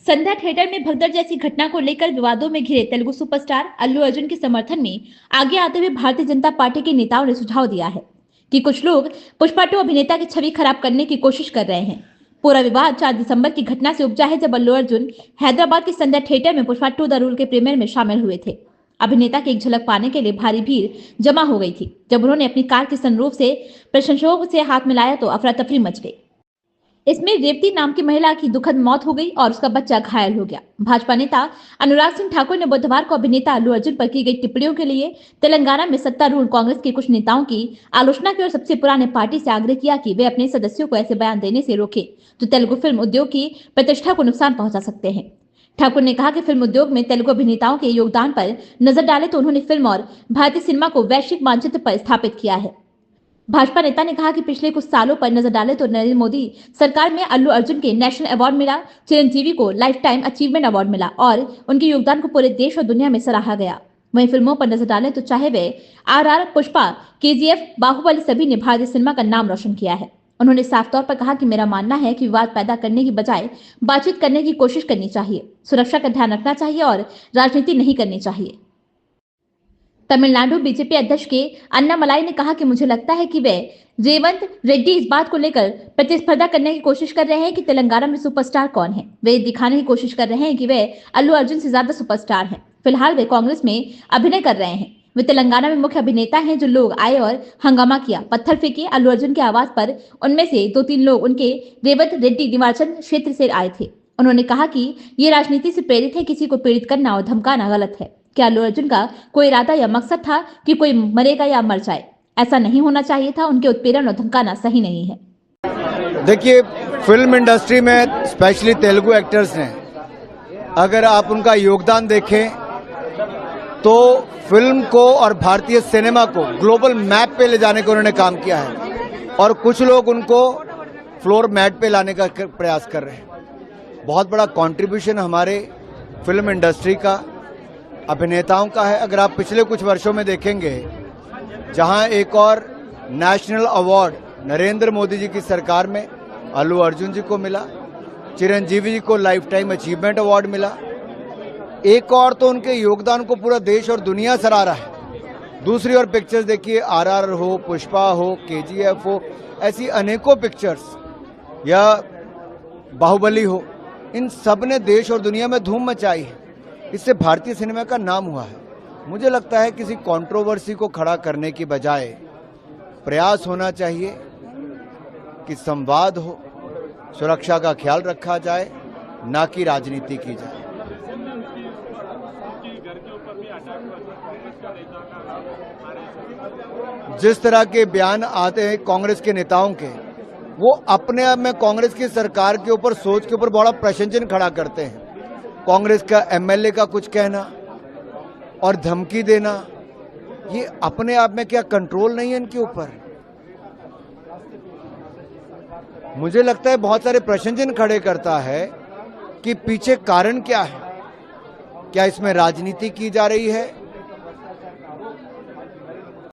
संध्या theatre में भगदड़ जैसी घटना को लेकर विवादों में घिरे तेलुगु सुपरस्टार अल्लू अर्जुन के समर्थन में आगे आते हुए भारतीय जनता पार्टी के नेताओं ने सुझाव दिया है कि कुछ लोग पुष्पा 2 अभिनेता की छवि खराब करने की कोशिश कर रहे हैं। पूरा विवाद 4 दिसंबर की घटना से उपजा है, जब अल्लू अर्जुन हैदराबाद के संध्या थिएटर में पुष्पा 2 द रूल के प्रीमियर में शामिल हुए थे। अभिनेता की एक झलक पाने के लिए भारी भीड़ जमा हो गई थी। जब उन्होंने अपनी कार के सनरूफ से प्रशंसकों से हाथ मिलाया तो अफरा तफरी मच गई। इसमें रेवती नाम की महिला की दुखद मौत हो गई और उसका बच्चा घायल हो गया। भाजपा नेता अनुराग सिंह ठाकुर ने बुधवार को अभिनेता अल्लू अर्जुन पर की गई टिप्पणियों के लिए तेलंगाना में सत्तारूढ़ कांग्रेस के कुछ नेताओं की आलोचना की और सबसे पुराने पार्टी से आग्रह किया कि वे अपने सदस्यों को ऐसे बयान देने से रोके जो तेलुगु फिल्म उद्योग की प्रतिष्ठा को नुकसान पहुंचा सकते हैं। ठाकुर ने कहा कि फिल्म उद्योग में तेलुगु अभिनेताओं के योगदान पर नजर डाले तो उन्होंने फिल्म और भारतीय सिनेमा को वैश्विक मानचित्र पर स्थापित किया है। भाजपा नेता ने कहा कि पिछले कुछ सालों पर नजर डाले तो नरेंद्र मोदी सरकार में अल्लू अर्जुन के नेशनल अवार्ड मिला, चिरंजीवी को लाइफ टाइम अचीवमेंट अवार्ड मिला और उनके योगदान को पूरे देश और दुनिया में सराहा गया। वहीं फिल्मों पर नजर डाले तो चाहे वे RR, पुष्पा, KGF, बाहुबली, सभी ने भारतीय सिनेमा का नाम रोशन किया है। उन्होंने साफ तौर पर कहा कि मेरा मानना है कि विवाद पैदा करने की बजाय बातचीत करने की कोशिश करनी चाहिए, सुरक्षा का ध्यान रखना चाहिए और राजनीति नहीं करनी चाहिए। तमिलनाडु बीजेपी अध्यक्ष के अन्नामलाई ने कहा कि मुझे लगता है कि वे रेवंत रेड्डी इस बात को लेकर प्रतिस्पर्धा करने की कोशिश कर रहे हैं कि तेलंगाना में सुपरस्टार कौन है। वे दिखाने की कोशिश कर रहे हैं कि वे अल्लू अर्जुन से ज्यादा सुपरस्टार हैं। फिलहाल वे कांग्रेस में अभिनय कर रहे हैं। वे तेलंगाना में मुख्य अभिनेता हैं। जो लोग आए और हंगामा किया, पत्थर फेंके अल्लू अर्जुन के आवास पर, उनमें से 2-3 लोग उनके रेवंत रेड्डी निवाचन क्षेत्र से आए थे। उन्होंने कहा कि ये राजनीति से प्रेरित है। किसी को पीड़ित करना और धमकाना गलत है। क्या अल्लू अर्जुन का कोई इरादा या मकसद था कि कोई मरेगा या मर जाए? ऐसा नहीं होना चाहिए था। उनके उत्पीड़न और धमकाना सही नहीं है। देखिए, फिल्म इंडस्ट्री में स्पेशली तेलुगु एक्टर्स ने, अगर आप उनका योगदान देखें तो फिल्म को और भारतीय सिनेमा को ग्लोबल मैप पे ले जाने का उन्होंने काम किया है और कुछ लोग उनको फ्लोर मैट पे लाने का प्रयास कर रहे हैं। बहुत बड़ा कंट्रीब्यूशन हमारे फिल्म इंडस्ट्री का, अभिनेताओं का है। अगर आप पिछले कुछ वर्षों में देखेंगे, जहां एक और नेशनल अवार्ड नरेंद्र मोदी जी की सरकार में अल्लू अर्जुन जी को मिला, चिरंजीवी जी को लाइफ टाइम अचीवमेंट अवार्ड मिला, एक और तो उनके योगदान को पूरा देश और दुनिया सराह रहा है। दूसरी ओर पिक्चर्स देखिए, RR हो, पुष्पा हो, KGF हो, ऐसी अनेकों पिक्चर्स या बाहुबली हो, इन सब ने देश और दुनिया में धूम मचाई है। इससे भारतीय सिनेमा का नाम हुआ है। मुझे लगता है किसी कंट्रोवर्सी को खड़ा करने की बजाय प्रयास होना चाहिए कि संवाद हो, सुरक्षा का ख्याल रखा जाए, ना कि राजनीति की जाए। जिस तरह के बयान आते हैं कांग्रेस के नेताओं के, वो अपने आप में कांग्रेस की सरकार के ऊपर, सोच के ऊपर बड़ा प्रश्न चिन्ह खड़ा करते हैं। कांग्रेस का MLA का कुछ कहना और धमकी देना, ये अपने आप में क्या कंट्रोल नहीं है इनके ऊपर? मुझे लगता है बहुत सारे प्रश्न चिन्ह खड़े करता है कि पीछे कारण क्या है। क्या इसमें राजनीति की जा रही है